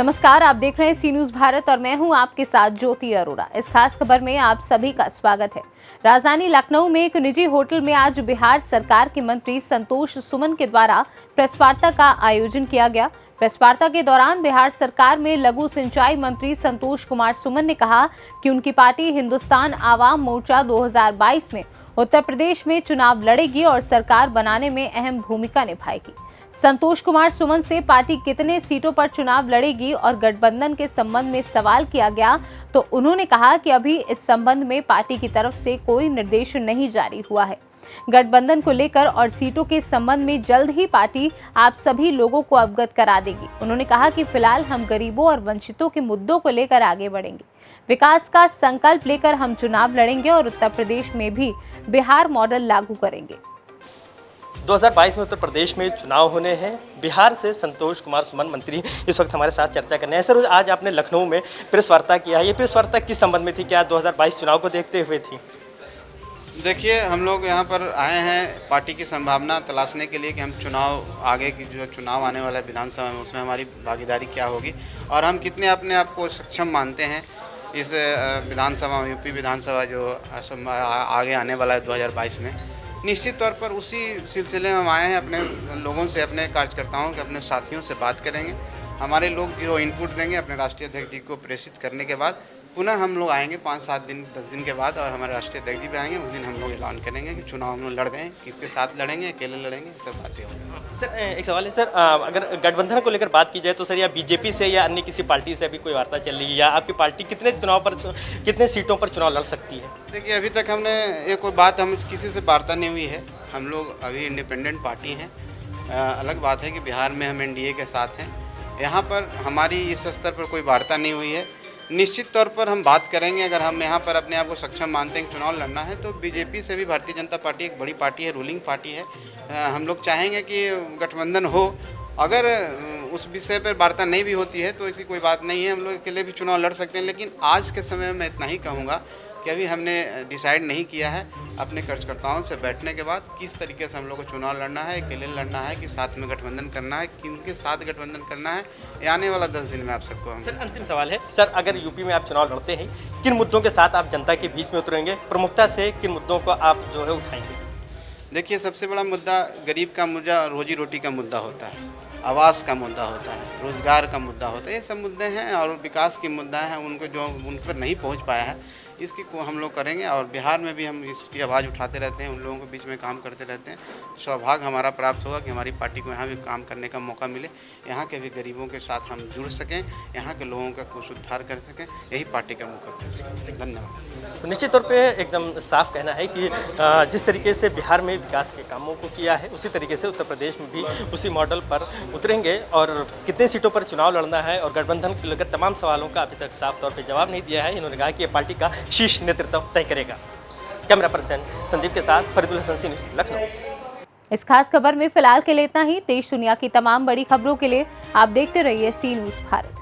नमस्कार, आप देख रहे हैं सी न्यूज भारत और मैं हूं आपके साथ ज्योति अरोड़ा। इस खास खबर में आप सभी का स्वागत है। राजधानी लखनऊ में एक निजी होटल में आज बिहार सरकार के मंत्री संतोष सुमन के द्वारा प्रेस वार्ता का आयोजन किया गया। प्रेस वार्ता के दौरान बिहार सरकार में लघु सिंचाई मंत्री संतोष कुमार सुमन ने कहा कि उनकी पार्टी हिंदुस्तान आवाम मोर्चा 2022 में उत्तर प्रदेश में चुनाव लड़ेगी और सरकार बनाने में अहम भूमिका निभाएगी। संतोष कुमार सुमन से पार्टी कितने सीटों पर चुनाव लड़ेगी और गठबंधन के संबंध में सवाल किया गया तो उन्होंने कहा कि अभी इस संबंध में पार्टी की तरफ से कोई निर्देश नहीं जारी हुआ है। गठबंधन को लेकर और सीटों के संबंध में जल्द ही पार्टी आप सभी लोगों को अवगत करा देगी। उन्होंने कहा कि फिलहाल हम गरीबों और वंचितों के मुद्दों को लेकर आगे बढ़ेंगे। विकास का संकल्प लेकर हम चुनाव लड़ेंगे और उत्तर प्रदेश में भी बिहार मॉडल लागू करेंगे। 2022 में उत्तर प्रदेश में चुनाव होने हैं। बिहार से संतोष कुमार सुमन मंत्री इस वक्त हमारे साथ चर्चा करने हैं। सर, आज आपने लखनऊ में प्रेस वार्ता किया है, ये प्रेस वार्ता किस संबंध में थी? क्या 2022 चुनाव को देखते हुए थी? देखिए, हम लोग यहाँ पर आए हैं पार्टी की संभावना तलाशने के लिए कि हम चुनाव आगे की जो चुनाव आने वाला है विधानसभा में, उसमें हमारी भागीदारी क्या होगी और हम कितने अपने आप को सक्षम मानते हैं इस विधानसभा में, यूपी विधानसभा जो आगे आने वाला है 2022 में। निश्चित तौर पर उसी सिलसिले में हम आए हैं। अपने लोगों से, अपने कार्यकर्ताओं के, अपने साथियों से बात करेंगे। हमारे लोग जो इनपुट देंगे अपने राष्ट्रीय अध्यक्ष जी को प्रेषित करने के बाद पुनः हम लोग आएंगे 5-7 दिन 10 दिन के बाद और हमारे राष्ट्रीय अध्यक्ष जी भी आएंगे। उस दिन हम लोग ऐलान करेंगे कि चुनाव हम लोग लड़ रहे हैं, किसके साथ लड़ेंगे, अकेले लड़ेंगे, सब बातें होंगी। सर, एक सवाल है सर, अगर गठबंधन को लेकर बात की जाए तो सर, या बीजेपी से या अन्य किसी पार्टी से अभी कोई वार्ता चल रही है या आपकी पार्टी कितने सीटों पर चुनाव लड़ सकती है? देखिए, अभी तक हमने ये कोई बात हम किसी से वार्ता नहीं हुई है। हम लोग अभी इंडिपेंडेंट पार्टी हैं। अलग बात है कि बिहार में हम एनडीए के साथ हैं। यहाँ पर हमारी इस स्तर पर कोई वार्ता नहीं हुई है। निश्चित तौर पर हम बात करेंगे। अगर हम यहाँ पर अपने आप को सक्षम मानते हैं कि चुनाव लड़ना है तो बीजेपी से भी भारतीय जनता पार्टी एक बड़ी पार्टी है, रूलिंग पार्टी है। हम लोग चाहेंगे कि गठबंधन हो। अगर उस विषय पर वार्ता नहीं भी होती है तो ऐसी कोई बात नहीं है, हम लोग अकेले भी चुनाव लड़ सकते हैं। लेकिन आज के समय में मैं इतना ही कहूँगा कि अभी हमने डिसाइड नहीं किया है। अपने कार्यकर्ताओं से बैठने के बाद किस तरीके से हम लोग को चुनाव लड़ना है, अकेले लड़ना है कि साथ में गठबंधन करना है, किनके साथ गठबंधन करना है, ये आने वाला 10 दिन में आप सबको हम। सर, अंतिम सवाल है सर, अगर यूपी में आप चुनाव लड़ते हैं, किन मुद्दों के साथ आप जनता के बीच में उतरेंगे? प्रमुखता से किन मुद्दों को आप जो है उठाएंगे? देखिए, सबसे बड़ा मुद्दा गरीब का मुद्दा, रोजी रोटी का मुद्दा होता है, आवास का मुद्दा होता है, रोजगार का मुद्दा होता है। ये सब मुद्दे हैं और विकास के मुद्दा हैं, उनको जो उन पर नहीं पहुंच पाया है इसकी को हम लोग करेंगे। और बिहार में भी हम इसकी आवाज़ उठाते रहते हैं, उन लोगों के बीच में काम करते रहते हैं। सौभाग्य हमारा प्राप्त होगा कि हमारी पार्टी को यहाँ भी काम करने का मौका मिले, यहाँ के भी गरीबों के साथ हम जुड़ सकें, यहाँ के लोगों का कुछ उद्धार कर सकें। यही पार्टी का मुख्य उद्देश्य है। धन्यवाद। तो निश्चित तौर पे एकदम साफ कहना है कि जिस तरीके से बिहार में विकास के कामों को किया है उसी तरीके से उत्तर प्रदेश में भी उसी मॉडल पर उतरेंगे और कितने सीटों पर चुनाव लड़ना है और गठबंधन को लेकर तमाम सवालों का अभी तक साफ तौर पर जवाब नहीं दिया है। इन्होंने कहा कि ये पार्टी का शीर्ष नेतृत्व तय करेगा। कैमरा पर्सन संदीप के साथ फरीदुल हसन, सी न्यूज़, लखनऊ। इस खास खबर में फिलहाल के लिए इतना ही। देश दुनिया की तमाम बड़ी खबरों के लिए आप देखते रहिए सी न्यूज भारत।